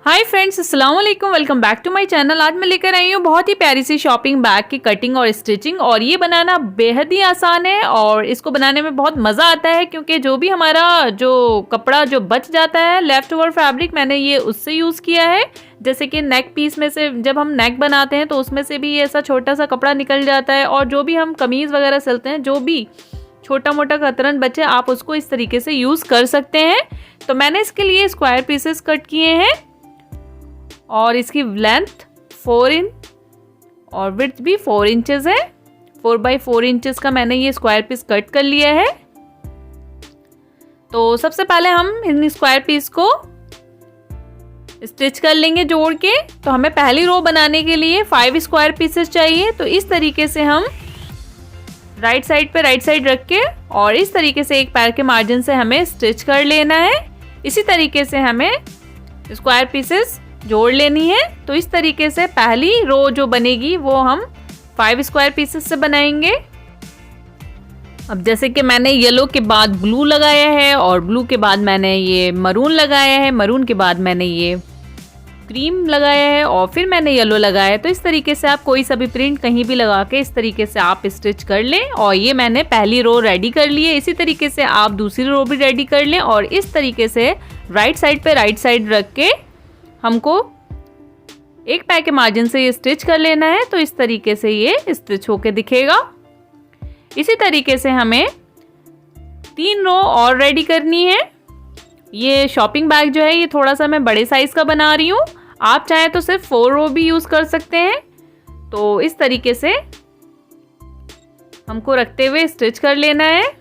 हाय friends, अस्सलाम वालेकुम। Welcome back to my channel. आज मैं लेकर आई हूँ बहुत ही प्यारी सी शॉपिंग बैग की कटिंग और स्टिचिंग। और ये बनाना बेहद ही आसान है और इसको बनाने में बहुत मज़ा आता है, क्योंकि जो भी हमारा जो कपड़ा जो बच जाता है लेफ्ट ओवर फैब्रिक, मैंने ये उससे यूज़ किया है। जैसे कि नेक पीस में से जब हम नेक बनाते हैं तो उसमें से भी ऐसा छोटा सा कपड़ा निकल जाता है, और जो भी हम कमीज़ वगैरह सिलते हैं, जो भी छोटा मोटा कतरन बचे, आप उसको इस तरीके से यूज़ कर सकते हैं। तो मैंने इसके लिए स्क्वायर पीसेस कट किए हैं और इसकी लेंथ 4 इंच और विड्थ भी 4 इंचेस है। 4 बाई 4 इंचेस का मैंने ये स्क्वायर पीस कट कर लिया है। तो सबसे पहले हम इन स्क्वायर पीस को स्टिच कर लेंगे जोड़ के। तो हमें पहली रो बनाने के लिए 5 स्क्वायर पीसेस चाहिए। तो इस तरीके से हम राइट साइड पे राइट साइड रख के और इस तरीके से एक पैर के मार्जिन से हमें स्टिच कर लेना है। इसी तरीके से हमें स्क्वायर पीसेस जोड़ लेनी है। तो इस तरीके से पहली रो जो बनेगी वो हम 5 स्क्वायर पीसेस से बनाएंगे। अब जैसे कि मैंने येलो के बाद ब्लू लगाया है और ब्लू के बाद मैंने ये मरून लगाया है, मरून के बाद मैंने ये क्रीम लगाया है और फिर मैंने येलो लगाया है। तो इस तरीके से आप कोई सा भी प्रिंट कहीं भी लगा के इस तरीके से आप स्टिच कर लें। और ये मैंने पहली रो रेडी कर ली है। इसी तरीके से आप दूसरी रो भी रेडी कर लें और इस तरीके से राइट साइड पे राइट साइड रख के हमको एक पैर के मार्जिन से ये स्टिच कर लेना है। तो इस तरीके से ये स्टिच होके दिखेगा। इसी तरीके से हमें 3 रो और रेडी करनी है। ये शॉपिंग बैग जो है ये थोड़ा सा मैं बड़े साइज का बना रही हूँ। आप चाहे तो सिर्फ 4 रो भी यूज कर सकते हैं। तो इस तरीके से हमको रखते हुए स्टिच कर लेना है।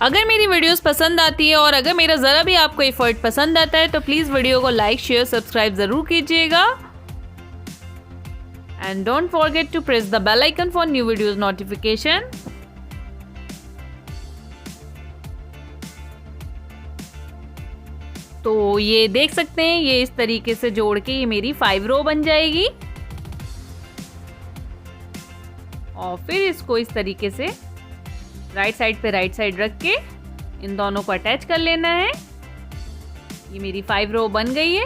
अगर मेरी वीडियोस पसंद आती है और अगर मेरा ज़रा भी आपको एफर्ट पसंद आता है तो प्लीज़ वीडियो को लाइक शेयर सब्सक्राइब ज़रूर कीजिएगा। And don't forget to press the bell icon for new videos notification. तो ये देख सकते हैं, ये इस तरीके से जोड़ के ये मेरी 5 रो बन जाएगी। और फिर इसको इस तरीके से राइट साइड पे राइट साइड रख के इन दोनों को अटैच कर लेना है। ये मेरी 5 रो बन गई है।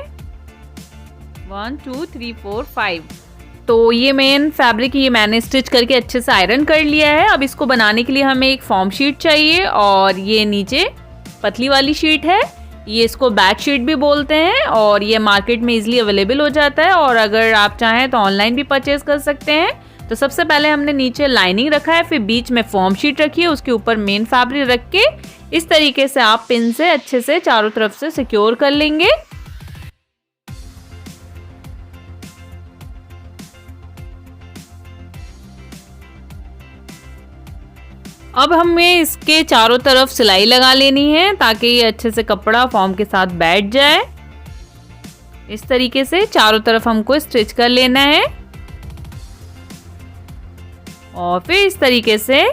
1 2 3 4 5। तो ये मेन फैब्रिक ये मैंने स्टिच करके अच्छे से आयरन कर लिया है। अब इसको बनाने के लिए हमें एक फॉर्म शीट चाहिए और ये नीचे पतली वाली शीट है। ये इसको बैक शीट भी बोलते हैं और ये मार्केट में इजीली अवेलेबल हो जाता है, और अगर आप चाहें तो ऑनलाइन भी परचेज कर सकते हैं। तो सबसे पहले हमने नीचे लाइनिंग रखा है, फिर बीच में फॉर्म शीट रखी है, उसके ऊपर मेन फैब्रिक रख के इस तरीके से आप पिन से अच्छे से चारों तरफ से सिक्योर कर लेंगे। अब हमें इसके चारों तरफ सिलाई लगा लेनी है ताकि ये अच्छे से कपड़ा फॉर्म के साथ बैठ जाए। इस तरीके से चारों तरफ हमको स्टिच कर लेना है। और फिर इस तरीके से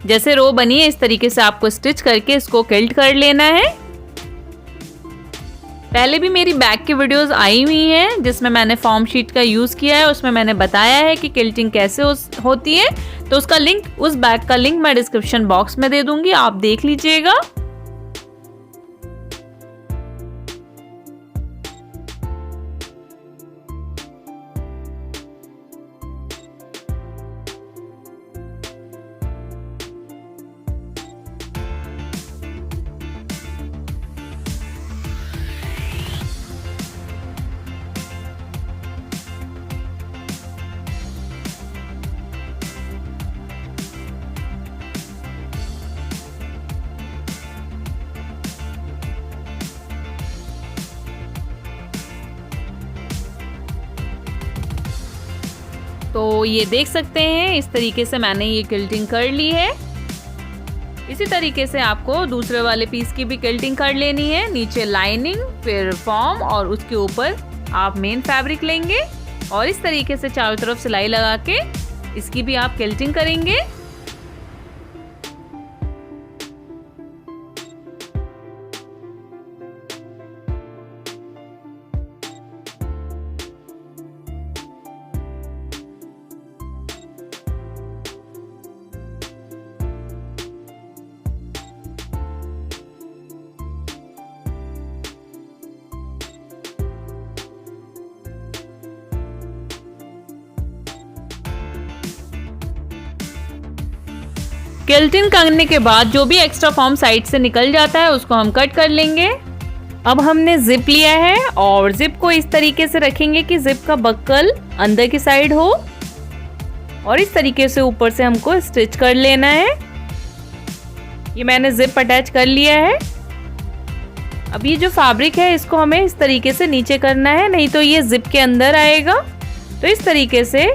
जैसे रो बनी है इस तरीके से आपको स्टिच करके इसको किल्ट कर लेना है। पहले भी मेरी बैक की वीडियोस आई हुई हैं जिसमें मैंने फॉर्म शीट का यूज़ किया है। उसमें मैंने बताया है कि किल्टिंग कैसे होती है। तो उसका लिंक, उस बैग का लिंक मैं डिस्क्रिप्शन बॉक्स में दे दूंगी, आप देख लीजिएगा। तो ये देख सकते हैं इस तरीके से मैंने ये किल्टिंग कर ली है। इसी तरीके से आपको दूसरे वाले पीस की भी किल्टिंग कर लेनी है। नीचे लाइनिंग, फिर फॉर्म और उसके ऊपर आप मेन फैब्रिक लेंगे और इस तरीके से चारों तरफ सिलाई लगा के इसकी भी आप किल्टिंग करेंगे। स्केलेटन करने के बाद जो भी एक्स्ट्रा फॉर्म साइड से निकल जाता है उसको हम कट कर लेंगे। अब हमने जिप लिया है और जिप को इस तरीके से रखेंगे कि जिप का बक्कल अंदर की साइड हो और इस तरीके से ऊपर से हमको स्टिच कर लेना है। ये मैंने जिप अटैच कर लिया है। अब ये जो फैब्रिक है इसको हमें इस तरीके से नीचे करना है, नहीं तो ये जिप के अंदर आएगा। तो इस तरीके से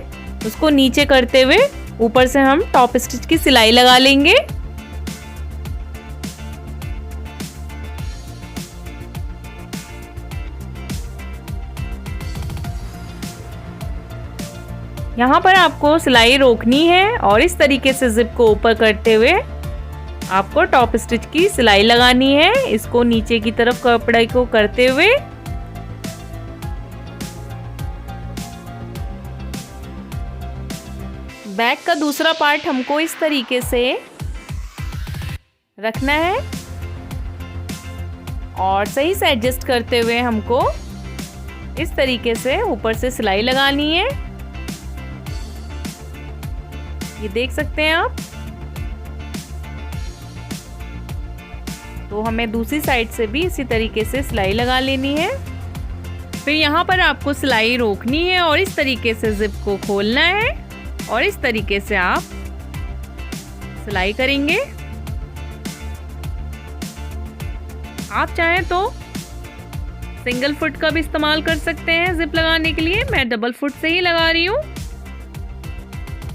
उसको नीचे करते हुए ऊपर से हम टॉप स्टिच की सिलाई लगा लेंगे। यहाँ पर आपको सिलाई रोकनी है और इस तरीके से जिप को ऊपर करते हुए आपको टॉप स्टिच की सिलाई लगानी है। इसको नीचे की तरफ कपड़े को करते हुए बैक का दूसरा पार्ट हमको इस तरीके से रखना है और सही से एडजस्ट करते हुए हमको इस तरीके से ऊपर से सिलाई लगानी है। ये देख सकते हैं आप। तो हमें दूसरी साइड से भी इसी तरीके से सिलाई लगा लेनी है। फिर यहाँ पर आपको सिलाई रोकनी है और इस तरीके से जिप को खोलना है और इस तरीके से आप सिलाई करेंगे। आप चाहें तो सिंगल फुट का भी इस्तेमाल कर सकते हैं जिप लगाने के लिए। मैं डबल फुट से ही लगा रही हूँ।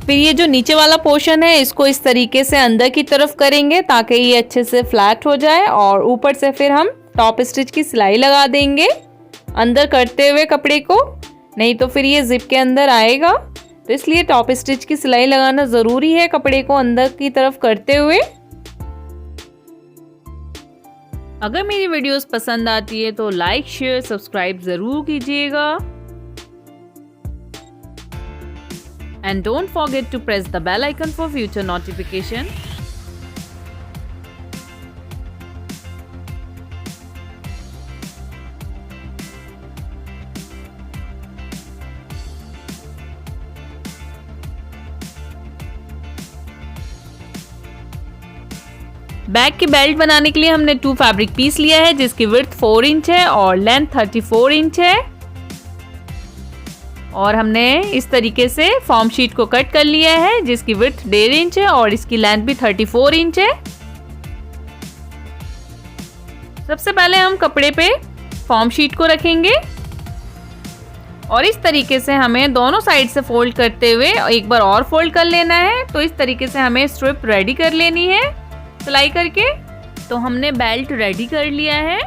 फिर ये जो नीचे वाला पोर्शन है इसको इस तरीके से अंदर की तरफ करेंगे ताकि ये अच्छे से फ्लैट हो जाए और ऊपर से फिर हम टॉप स्टिच की सिलाई लगा देंगे अंदर करते हुए कपड़े को, नहीं तो फिर ये जिप के अंदर आएगा। तो इसलिए टॉप स्टिच की सिलाई लगाना ज़रूरी है कपड़े को अंदर की तरफ करते हुए। अगर मेरी वीडियोस पसंद आती है तो लाइक शेयर सब्सक्राइब ज़रूर कीजिएगा। And don't forget to press the bell icon for future notification. Back की बेल्ट बनाने के लिए हमने 2 फैब्रिक पीस लिया है जिसकी विड्थ 4 इंच है और लेंथ 34 इंच है और हमने इस तरीके से फॉर्म शीट को कट कर लिया है जिसकी विड्थ 1.5 इंच है और इसकी लेंथ भी 34 इंच है। सबसे पहले हम कपड़े पे फॉर्म शीट को रखेंगे और इस तरीके से हमें दोनों साइड से फोल्ड करते हुए एक बार और फोल्ड कर लेना है। तो इस तरीके से हमें स्ट्रिप रेडी कर लेनी है सिलाई करके। तो हमने बेल्ट रेडी कर लिया है।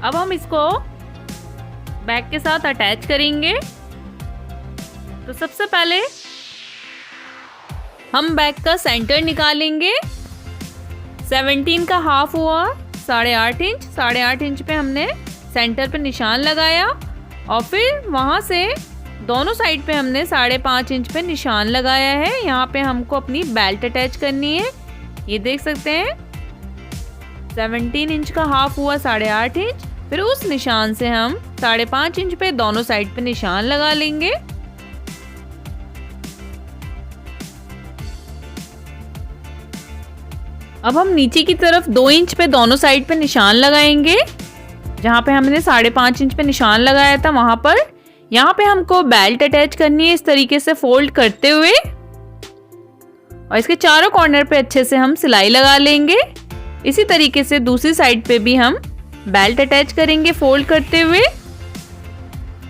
अब हम इसको बैक के साथ अटैच करेंगे। तो सबसे पहले हम बैक का सेंटर निकालेंगे। 17 का हाफ हुआ 8.5 इंच। 8.5 इंच पे हमने सेंटर पे निशान लगाया और फिर वहां से दोनों साइड पे हमने 5.5 इंच पे निशान लगाया है। यहाँ पे हमको अपनी बेल्ट अटैच करनी है। ये देख सकते हैं 17 इंच का हाफ हुआ 8.5 इंच। फिर उस निशान से हम 5.5 इंच पे दोनों साइड पे निशान लगा लेंगे। अब हम नीचे की तरफ 2 इंच पे दोनों साइड पे निशान लगाएंगे। जहाँ पे हमने 5.5 इंच पे निशान लगाया था वहां पर यहाँ पे हमको बेल्ट अटैच करनी है इस तरीके से फोल्ड करते हुए और इसके चारों कॉर्नर पे अच्छे से हम सिलाई लगा लेंगे। इसी तरीके से दूसरी साइड पे भी हम बेल्ट अटैच करेंगे फोल्ड करते हुए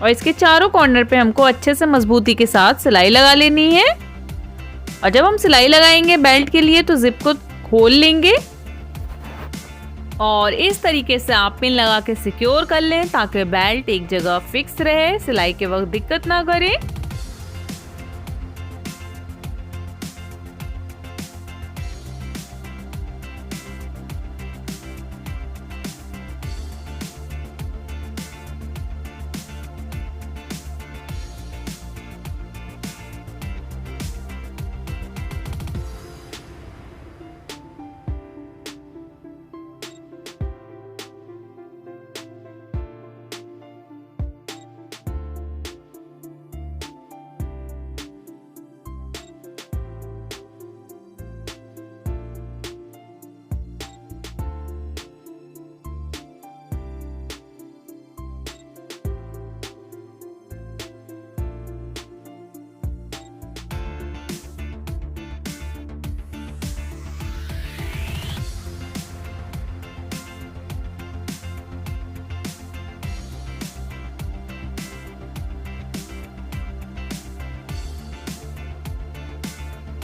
और इसके चारों कॉर्नर पे हमको अच्छे से मजबूती के साथ सिलाई लगा लेनी है। और जब हम सिलाई लगाएंगे बेल्ट के लिए तो जिप को खोल लेंगे और इस तरीके से आप पिन लगा के सिक्योर कर लें ताकि बेल्ट एक जगह फिक्स रहे, सिलाई के वक्त दिक्कत ना करे।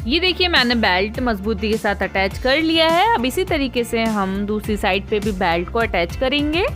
ये देखिए मैंने बेल्ट मजबूती के साथ अटैच कर लिया है। अब इसी तरीके से हम दूसरी साइड पे भी बेल्ट को अटैच करेंगे।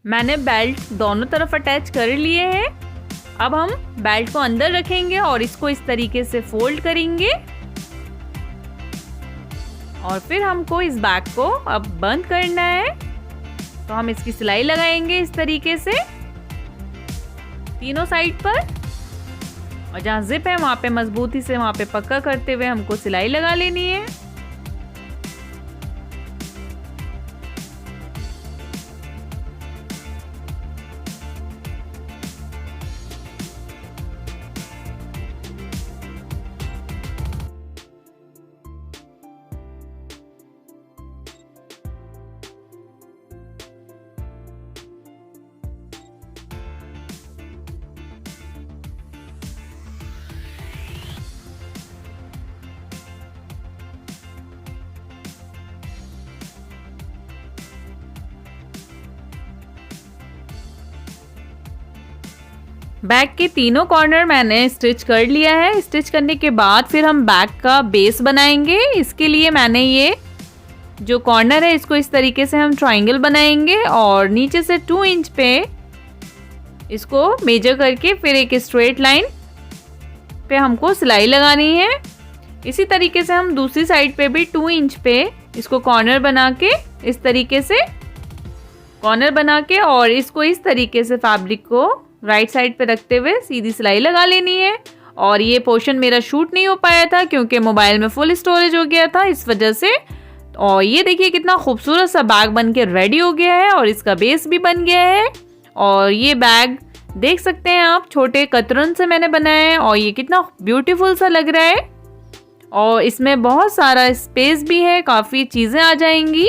मैंने बेल्ट दोनों तरफ अटैच कर लिए हैं। अब हम बेल्ट को अंदर रखेंगे और इसको इस तरीके से फोल्ड करेंगे और फिर हमको इस बैग को अब बंद करना है। तो हम इसकी सिलाई लगाएंगे इस तरीके से तीनों साइड पर, और जहाँ जिप है वहाँ पे मजबूती से वहाँ पे पक्का करते हुए हमको सिलाई लगा लेनी है। बैग के तीनों कॉर्नर मैंने स्टिच कर लिया है। स्टिच करने के बाद फिर हम बैग का बेस बनाएंगे। इसके लिए मैंने ये जो कॉर्नर है इसको इस तरीके से हम ट्रायंगल बनाएंगे और नीचे से 2 इंच पे इसको मेजर करके फिर एक स्ट्रेट लाइन पे हमको सिलाई लगानी है। इसी तरीके से हम दूसरी साइड पे भी 2 इंच पे इसको कॉर्नर बना के इस तरीके से कॉर्नर बना के और इसको इस तरीके से फैब्रिक को राइट साइड पे रखते हुए सीधी सिलाई लगा लेनी है। और ये पोर्शन मेरा शूट नहीं हो पाया था क्योंकि मोबाइल में फुल स्टोरेज हो गया था, इस वजह से। और ये देखिए कितना खूबसूरत सा बैग बन के रेडी हो गया है और इसका बेस भी बन गया है। और ये बैग देख सकते हैं आप, छोटे कतरन से मैंने बनाया है और ये कितना ब्यूटीफुल सा लग रहा है। और इसमें बहुत सारा स्पेस भी है, काफ़ी चीज़ें आ जाएंगी।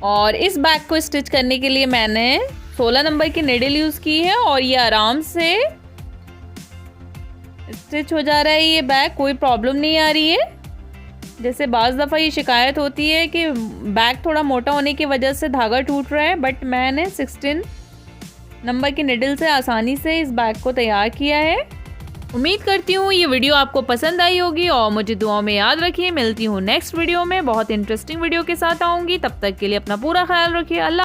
और इस बैग को स्टिच करने के लिए मैंने 16 नंबर की निडल यूज़ की है और ये आराम से स्टिच हो जा रहा है। ये बैग कोई प्रॉब्लम नहीं आ रही है। जैसे बाज़ दफ़ा ये शिकायत होती है कि बैग थोड़ा मोटा होने की वजह से धागा टूट रहा है, बट मैंने 16 नंबर की निडल से आसानी से इस बैग को तैयार किया है। उम्मीद करती हूँ ये वीडियो आपको पसंद आई होगी और मुझे दुआओं में याद रखिए। मिलती हूँ नेक्स्ट वीडियो में, बहुत इंटरेस्टिंग वीडियो के साथ आऊँगी। तब तक के लिए अपना पूरा ख्याल रखिए। अल्लाह।